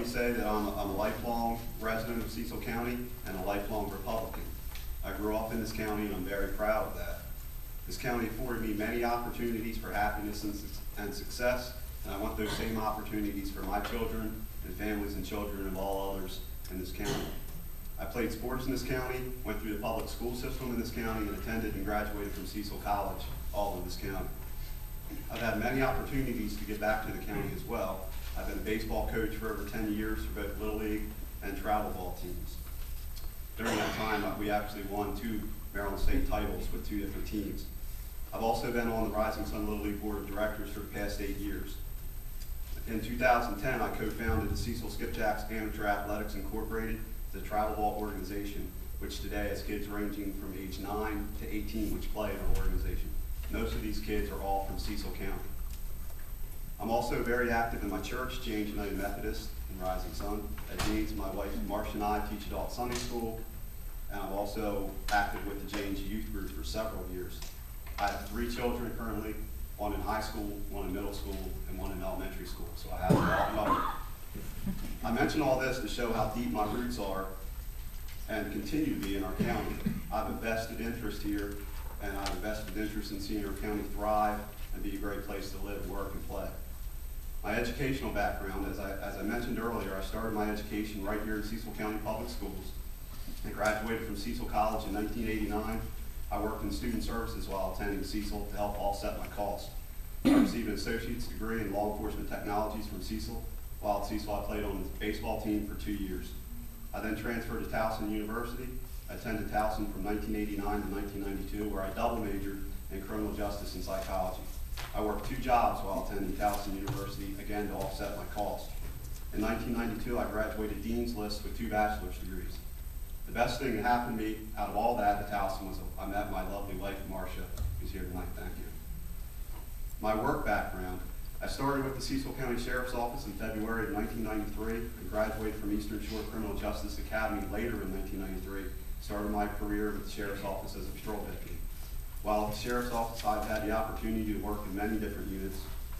Say that I'm a lifelong resident of Cecil County and a lifelong Republican. I grew up in this county and I'm very proud of that. This county afforded me many opportunities for happiness and success, and I want those same opportunities for my children and families and children of all others in this county. I played sports in this county, went through the public school system in this county, and attended and graduated from Cecil College, all in this county. I've had many opportunities to get back to the county as well. I've been a baseball coach for over 10 years for both Little League and travel ball teams. During that time, we actually won 2 Maryland State titles with 2 different teams. I've also been on the Rising Sun Little League Board of Directors for the past 8 years. In 2010, I co-founded the Cecil Skipjacks Amateur Athletics Incorporated, the travel ball organization, which today has kids ranging from age 9 to 18 which play in our organization. Most of these kids are all from Cecil County. I'm also very active in my church, James United Methodist in Rising Sun. At James, my wife Marcia and I teach adult Sunday school, and I'm also active with the James Youth Group for several years. I have 3 children currently, 1 in high school, 1 in middle school, and 1 in elementary school, so I have them all covered. I mention all this to show how deep my roots are and continue to be in our county. I have a vested interest here, and I have a vested interest in seeing our county thrive and be a great place to live, work, and play. My educational background, as I mentioned earlier, I started my education right here in Cecil County Public Schools. I graduated from Cecil College in 1989. I worked in student services while attending Cecil to help offset my costs. I received an associate's degree in law enforcement technologies from Cecil. While at Cecil, I played on the baseball team for 2 years. I then transferred to Towson University. I attended Towson from 1989 to 1992, where I double majored in criminal justice and psychology. I worked 2 jobs while attending Towson University, again to offset my cost. In 1992, I graduated Dean's List with 2 bachelor's degrees. The best thing that happened to me out of all that at Towson was I met my lovely wife, Marcia, who's here tonight. Thank you. My work background. I started with the Cecil County Sheriff's Office in February of 1993 and graduated from Eastern Shore Criminal Justice Academy later in 1993. Started my career with the Sheriff's Office as a patrol deputy. While at the Sheriff's Office, I've had the opportunity to work in many different units.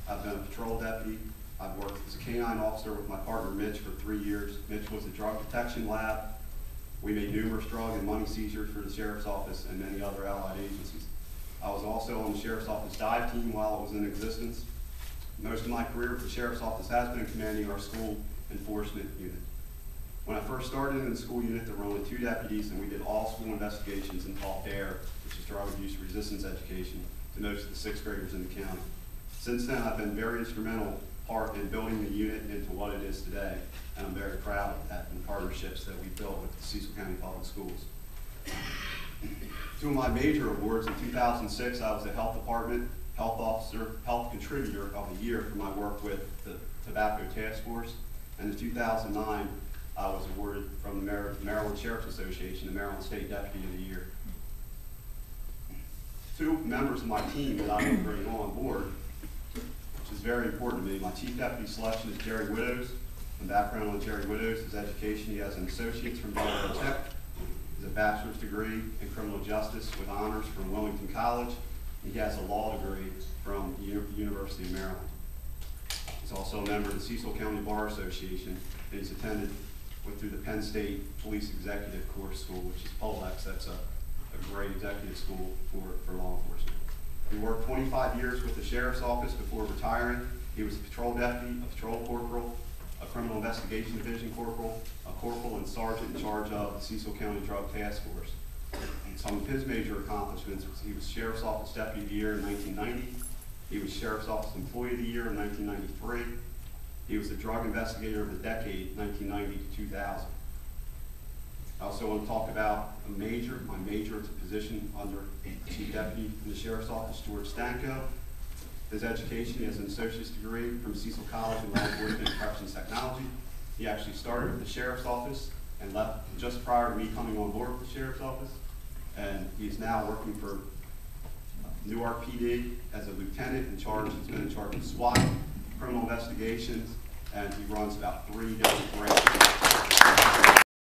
I've been a patrol deputy. I've worked as a canine officer with my partner Mitch for 3 years. Mitch was a drug detection lab. We made numerous drug and money seizures for the Sheriff's Office and many other allied agencies. I was also on the Sheriff's Office dive team while it was in existence. Most of my career with the Sheriff's Office has been commanding our school enforcement unit. When I first started in the school unit, there were only 2 deputies, and we did all school investigations and taught DARE, which is drug abuse resistance education, to most of the 6th graders in the county. Since then, I've been very instrumental part in building the unit into what it is today, and I'm very proud of that and the partnerships that we built with the Cecil County Public Schools. 2 of my major awards: in 2006, I was a health department health officer, health contributor of the year for my work with the Tobacco Task Force, and in 2009, I was awarded from the Maryland Sheriff's Association the Maryland State Deputy of the Year. 2 members of my team that I will bring on board, which is very important to me. My chief deputy selection is Jerry Widows. Some background on Jerry Widows: his education, he has an associate's from Delaware Tech, he has a bachelor's degree in criminal justice with honors from Wilmington College. He has a law degree from the University of Maryland. He's also a member of the Cecil County Bar Association, and he's attended through the Penn State Police Executive Course School, which is POLEX. That's a great executive school for law enforcement. He worked 25 years with the Sheriff's Office before retiring. He was a patrol deputy, a patrol corporal, a criminal investigation division corporal, a corporal and sergeant in charge of the Cecil County Drug Task Force. Some of his major accomplishments was he was Sheriff's Office Deputy of the Year in 1990. He was Sheriff's Office Employee of the Year in 1993. He was the Drug Investigator of the Decade, 1990 to 2000. I also want to talk about my major. It's a position under Chief Deputy in the Sheriff's Office, George Stanko. His education, he has an associate's degree from Cecil College in Law Enforcement and Corrections Technology. He actually started with the Sheriff's Office and left just prior to me coming on board with the Sheriff's Office. And he's now working for Newark PD as a lieutenant in charge. He's been in charge of SWAT, criminal investigations, and he runs about 3 different branches.